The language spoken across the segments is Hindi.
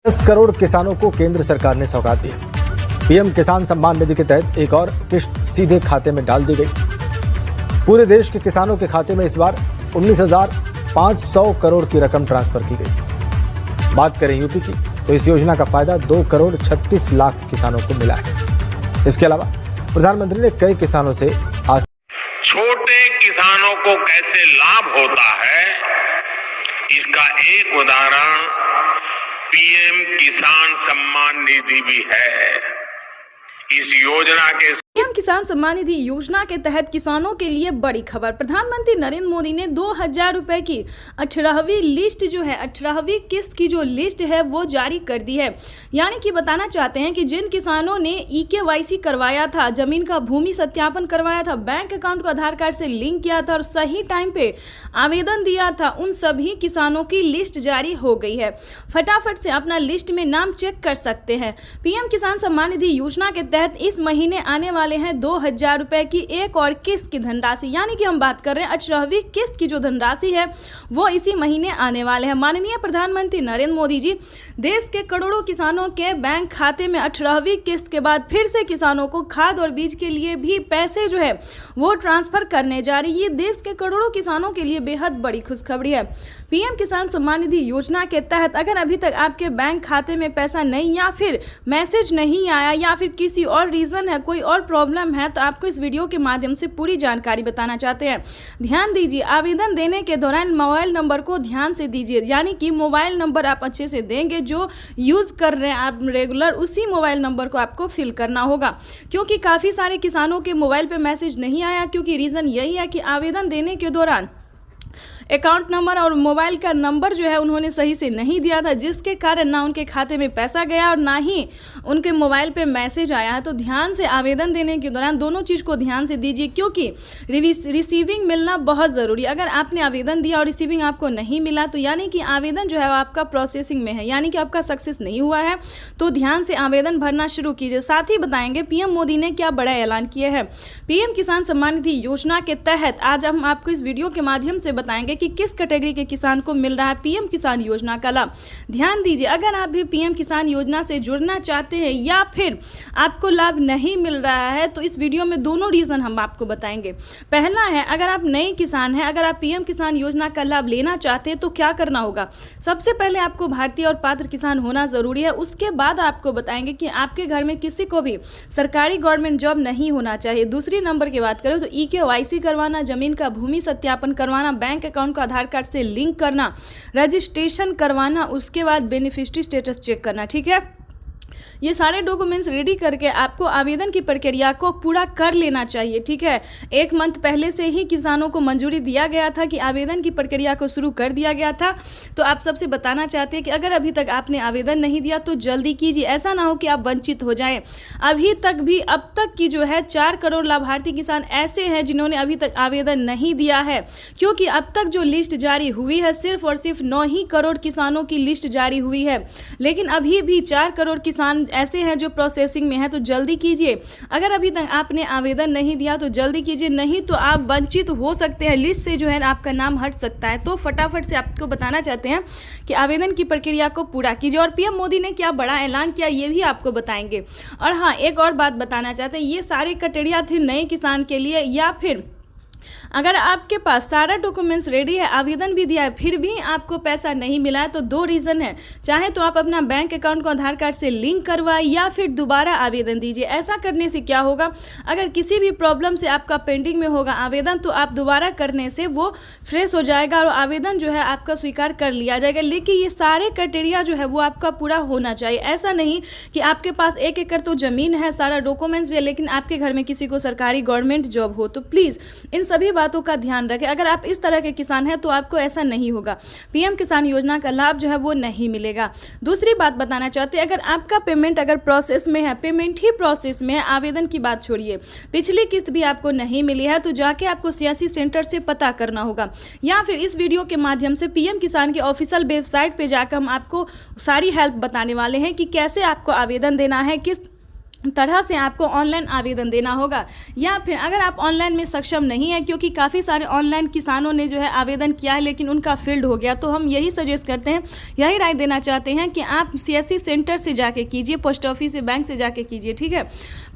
10 करोड़ किसानों को केंद्र सरकार ने सौगात दी। पीएम किसान सम्मान निधि के तहत एक और किश्त सीधे खाते में डाल दी गई। पूरे देश के किसानों के खाते में इस बार 19,500 करोड़ की रकम ट्रांसफर की गई। बात करें यूपी की, तो इस योजना का फायदा 2,36,00,000 किसानों को मिला है। इसके अलावा प्रधानमंत्री ने कई किसानों से छोटे किसानों को कैसे लाभ होता है, इसका एक उदाहरण पीएम किसान सम्मान निधि भी है। इस योजना के पीएम किसान सम्मान निधि योजना के तहत किसानों के लिए बड़ी खबर। प्रधानमंत्री नरेंद्र मोदी ने 2,000 रुपए की 18वीं लिस्ट जो है 18वीं किस्त की जो लिस्ट है वो जारी कर दी है। यानी कि बताना चाहते हैं कि जिन किसानों ने EKYC करवाया था, जमीन का भूमि सत्यापन करवाया था, बैंक अकाउंट को आधार कार्ड से लिंक किया था और सही टाइम पे आवेदन दिया था, उन सभी किसानों की लिस्ट जारी हो गई है। फटाफट से अपना लिस्ट में नाम चेक कर सकते हैं। पीएम किसान सम्मान निधि योजना के तहत इस महीने आने वाले हैं 2,000 रुपए की एक और किस्त की धनराशि। यानी कि हम बात कर रहे हैं 18वीं किस्त की जो धनराशि है वो इसी महीने आने वाले हैं। माननीय प्रधानमंत्री नरेंद्र मोदी जी देश के करोड़ों किसानों के बैंक खाते में 18वीं किस्त के बाद फिर से किसानों को खाद और बीज के लिए भी पैसे जो है वो ट्रांसफर करने जा रही है। ये देश के करोड़ों किसानों के लिए बेहद बड़ी खुशखबरी है। पीएम किसान सम्मान निधि योजना के तहत अगर अभी तक आपके बैंक खाते में पैसा नहीं या फिर मैसेज नहीं आया या फिर किसी और रीज़न है, कोई और प्रॉब्लम है, तो आपको इस वीडियो के माध्यम से पूरी जानकारी बताना चाहते हैं। ध्यान दीजिए, आवेदन देने के दौरान मोबाइल नंबर को ध्यान से दीजिए। यानी कि मोबाइल नंबर आप अच्छे से देंगे, जो यूज़ कर रहे हैं आप रेगुलर, उसी मोबाइल नंबर को आपको फिल करना होगा। क्योंकि काफ़ी सारे किसानों के मोबाइल पर मैसेज नहीं आया, क्योंकि रीज़न यही है कि आवेदन देने के दौरान अकाउंट नंबर और मोबाइल का नंबर जो है उन्होंने सही से नहीं दिया था, जिसके कारण ना उनके खाते में पैसा गया और ना ही उनके मोबाइल पे मैसेज आया है। तो ध्यान से आवेदन देने के दौरान दोनों चीज़ को ध्यान से दीजिए, क्योंकि रिसीविंग मिलना बहुत ज़रूरी है। अगर आपने आवेदन दिया और रिसीविंग आपको नहीं मिला तो यानी कि आवेदन जो है आपका प्रोसेसिंग में है, यानी कि आपका सक्सेस नहीं हुआ है। तो ध्यान से आवेदन भरना शुरू कीजिए। साथ ही बताएंगे पीएम मोदी ने क्या बड़ा ऐलान किया है। पीएम किसान सम्मान निधि योजना के तहत आज हम आपको इस वीडियो के माध्यम से बताएंगे कि किस कैटेगरी के किसान को मिल रहा है पीएम किसान योजना का लाभ। ध्यान दीजिए, अगर आप भी पीएम किसान योजना से जुड़ना चाहते हैं या फिर आपको लाभ नहीं मिल रहा है तो इस वीडियो में दोनों रीजन हम आपको बताएंगे। पहला है, अगर आप नए किसान हैं, अगर आप पीएम किसान योजना का लाभ लेना चाहते हैं तो क्या करना होगा। सबसे पहले आपको भारतीय और पात्र किसान होना जरूरी है। उसके बाद आपको बताएंगे कि आपके घर में किसी को भी सरकारी गवर्नमेंट जॉब नहीं होना चाहिए। दूसरी नंबर की बात करें तो EKYC करवाना, जमीन का भूमि सत्यापन करवाना, बैंक अकाउंट को आधार कार्ड से लिंक करना, रजिस्ट्रेशन करवाना, उसके बाद बेनिफिशियरी स्टेटस चेक करना। ठीक है, ये सारे डॉक्यूमेंट्स रेडी करके आपको आवेदन की प्रक्रिया को पूरा कर लेना चाहिए। ठीक है, 1 मंथ पहले से ही किसानों को मंजूरी दिया गया था कि आवेदन की प्रक्रिया को शुरू कर दिया गया था। तो आप सबसे बताना चाहते हैं कि अगर अभी तक आपने आवेदन नहीं दिया तो जल्दी कीजिए, ऐसा ना हो कि आप वंचित हो जाएं। अभी तक भी अब तक की जो है 4 करोड़ लाभार्थी किसान ऐसे हैं जिन्होंने अभी तक आवेदन नहीं दिया है, क्योंकि अब तक जो लिस्ट जारी हुई है सिर्फ और सिर्फ 9 ही करोड़ किसानों की लिस्ट जारी हुई है। लेकिन अभी भी 4 करोड़ किसान ऐसे हैं जो प्रोसेसिंग में है। तो जल्दी कीजिए, अगर अभी तक आपने आवेदन नहीं दिया तो जल्दी कीजिए, नहीं तो आप वंचित हो सकते हैं, लिस्ट से जो है आपका नाम हट सकता है। तो फटाफट से आपको बताना चाहते हैं कि आवेदन की प्रक्रिया को पूरा कीजिए। और पीएम मोदी ने क्या बड़ा ऐलान किया ये भी आपको बताएंगे। और हाँ, एक और बात बताना चाहते हैं, ये सारे क्राइटेरिया थे नए किसान के लिए, या फिर अगर आपके पास सारा डॉक्यूमेंट्स रेडी है, आवेदन भी दिया है, फिर भी आपको पैसा नहीं मिला है तो 2 रीज़न है। चाहे तो आप अपना बैंक अकाउंट को आधार कार्ड से लिंक करवाएं या फिर दोबारा आवेदन दीजिए। ऐसा करने से क्या होगा, अगर किसी भी प्रॉब्लम से आपका पेंडिंग में होगा आवेदन तो आप दोबारा करने से वो फ्रेश हो जाएगा और आवेदन जो है आपका स्वीकार कर लिया जाएगा। लेकिन ये सारे क्राइटेरिया जो है वो आपका पूरा होना चाहिए। ऐसा नहीं कि आपके पास 1 एकड़ तो ज़मीन है, सारा डॉक्यूमेंट्स भी है, लेकिन आपके घर में किसी को सरकारी गवर्नमेंट जॉब हो। तो प्लीज़ इन सभी बातों का ध्यान रखें। अगर आप इस तरह के किसान हैं तो आपको ऐसा नहीं होगा, पीएम किसान योजना का लाभ जो है वो नहीं मिलेगा। दूसरी बात बताना चाहते हैं, अगर आपका पेमेंट अगर प्रोसेस में है, पेमेंट ही प्रोसेस में है, आवेदन की बात छोड़िए, पिछली किस्त भी आपको नहीं मिली है तो जाके आपको CSC सेंटर से पता करना होगा, या फिर इस वीडियो के माध्यम से पीएम किसान के ऑफिशियल वेबसाइट पे जाकर हम आपको सारी हेल्प बताने वाले हैं कि कैसे आपको आवेदन देना है, किस तरह से आपको ऑनलाइन आवेदन देना होगा, या फिर अगर आप ऑनलाइन में सक्षम नहीं है, क्योंकि काफ़ी सारे ऑनलाइन किसानों ने जो है आवेदन किया है लेकिन उनका फील्ड हो गया, तो हम यही सजेस्ट करते हैं, यही राय देना चाहते हैं कि आप CSC सेंटर से जाके कीजिए, पोस्ट ऑफिस से, बैंक से जाके कीजिए, ठीक है,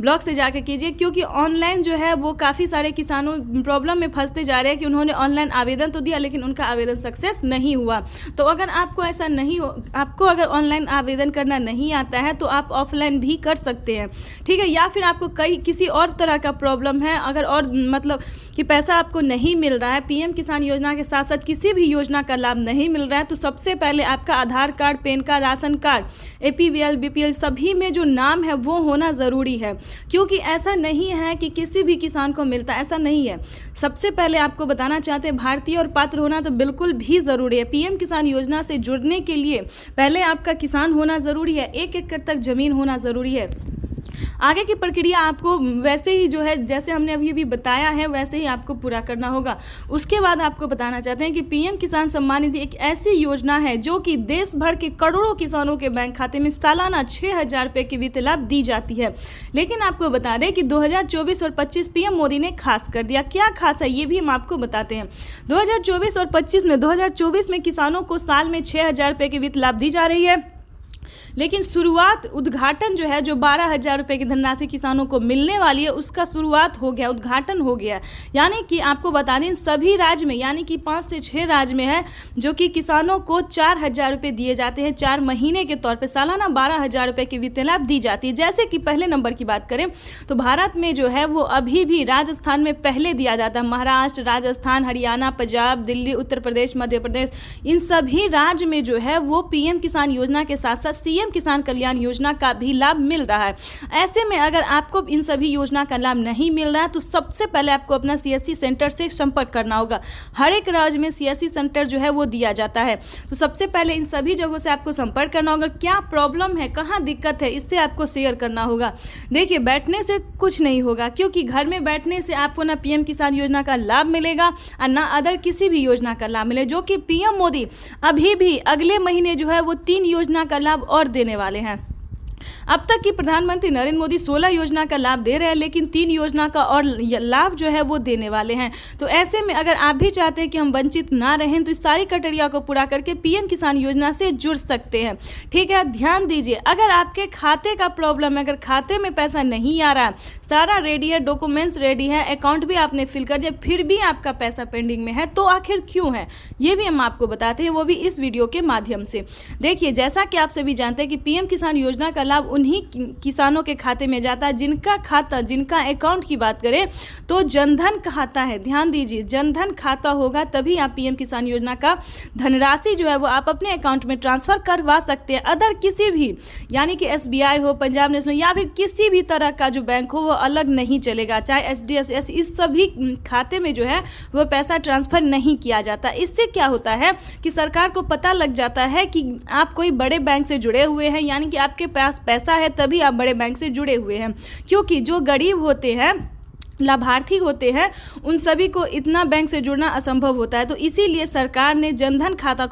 ब्लॉक से जाके कीजिए, क्योंकि ऑनलाइन जो है वो काफ़ी सारे किसानों प्रॉब्लम में फंसते जा रहे हैं कि उन्होंने ऑनलाइन आवेदन तो दिया लेकिन उनका आवेदन सक्सेस नहीं हुआ। तो अगर आपको ऐसा नहीं हो, आपको अगर ऑनलाइन आवेदन करना नहीं आता है तो आप ऑफलाइन भी कर सकते हैं, ठीक है, या फिर आपको किसी और तरह का प्रॉब्लम है, अगर और मतलब कि पैसा आपको नहीं मिल रहा है, PM किसान योजना के साथ साथ किसी भी योजना का लाभ नहीं मिल रहा है, तो सबसे पहले आपका Aadhaar card, PAN card, ration card, APBL, BPL सभी में जो नाम है वो होना ज़रूरी है, क्योंकि ऐसा नहीं है कि किसी भी किसान को मिलता है, ऐसा नहीं है। सबसे पहले आपको बताना चाहते हैं, भारतीय और पात्र होना तो बिल्कुल भी ज़रूरी है। PM किसान योजना से जुड़ने के लिए पहले आपका किसान होना ज़रूरी है, 1 एकड़ तक ज़मीन होना ज़रूरी है। आगे की प्रक्रिया आपको वैसे ही जो है, जैसे हमने अभी बताया है वैसे ही आपको पूरा करना होगा। उसके बाद आपको बताना चाहते हैं कि PM किसान सम्मान निधि एक ऐसी योजना है जो कि देश भर के करोड़ों किसानों के बैंक खाते में सालाना 6,000 रुपये की वित्तीय लाभ दी जाती है। लेकिन आपको बता दें कि 2024 और 25 PM मोदी ने खास कर दिया। क्या खास है ये भी हम आपको बताते हैं। 2024 और 25 में 2024 में किसानों को साल में 6,000 रुपये की वित्तीय लाभ दी जा रही है, लेकिन शुरुआत उद्घाटन जो है, जो 12,000 रुपये की धनराशि किसानों को मिलने वाली है, उसका शुरुआत हो गया, उद्घाटन हो गया। यानी कि आपको बता दें सभी राज्य में, यानी कि 5 से 6 राज्य में है जो कि किसानों को 4,000 रुपये दिए जाते हैं 4 महीने के तौर पे, सालाना 12,000 रुपये की वित्तीय लाभ दी जाती है। जैसे कि पहले नंबर की बात करें तो भारत में जो है वो अभी भी राजस्थान में पहले दिया जाता है। महाराष्ट्र, राजस्थान, हरियाणा, पंजाब, दिल्ली, उत्तर प्रदेश, मध्य प्रदेश, इन सभी राज्य में जो है वो PM किसान योजना के साथ साथ CM किसान कल्याण योजना का भी लाभ मिल रहा है। ऐसे में अगर आपको इन सभी योजना का लाभ नहीं मिल रहा है तो सबसे पहले आपको अपना CSC सेंटर से संपर्क करना होगा। हर एक राज्य में CSC सेंटर जो है वो दिया जाता है, तो सबसे पहले इन सभी जगहों से आपको संपर्क करना होगा। क्या प्रॉब्लम है, कहाँ दिक्कत है, इससे आपको शेयर करना होगा। देखिए, बैठने से कुछ नहीं होगा, क्योंकि घर में बैठने से आपको ना PM किसान योजना का लाभ मिलेगा और ना अदर किसी भी योजना का लाभ मिले, जो कि PM मोदी अभी भी अगले महीने जो है वो 3 योजना का लाभ और देने वाले हैं। अब तक की प्रधानमंत्री नरेंद्र मोदी 16 योजना का लाभ दे रहे हैं, लेकिन 3 योजना का और लाभ जो है वो देने वाले हैं। तो ऐसे में अगर आप भी चाहते हैं कि हम वंचित ना रहें तो इस सारी क्राइटेरिया को पूरा करके PM किसान योजना से जुड़ सकते हैं, ठीक है। ध्यान दीजिए, अगर आपके खाते का प्रॉब्लम है, अगर खाते में पैसा नहीं आ रहा, सारा रेडी है, डॉक्यूमेंट्स रेडी है, अकाउंट भी आपने फिल कर दिया, फिर भी आपका पैसा पेंडिंग में है, तो आखिर क्यों है, ये भी हम आपको बताते हैं, वो भी इस वीडियो के माध्यम से। देखिए, जैसा कि आप सभी जानते हैं कि PM किसान योजना का लाभ उन्हीं किसानों के खाते में जाता है जिनका खाता, जिनका अकाउंट की बात करें तो जनधन खाता है। ध्यान दीजिए, जनधन खाता होगा तभी आप PM किसान योजना का धनराशि जो है वो आप अपने अकाउंट में ट्रांसफर करवा सकते हैं। अदर किसी भी, यानी कि SBI हो, पंजाब नेशनल या फिर किसी भी तरह का जो बैंक हो वो अलग नहीं चलेगा, चाहे HDFC, इस सभी खाते में जो है वो पैसा ट्रांसफर नहीं किया जाता। इससे क्या होता है कि सरकार को पता लग जाता है कि आप कोई बड़े बैंक से जुड़े हुए हैं, यानी कि आपके पास पैसा है तभी आप बड़े बैंक से जुड़े हुए हैं। क्योंकि जो गरीब होते हैं, लाभार्थी होते हैं, उन सभी को इतना बैंक से जुड़ना असंभव होता है। तो इसीलिए सरकार ने जनधन खाता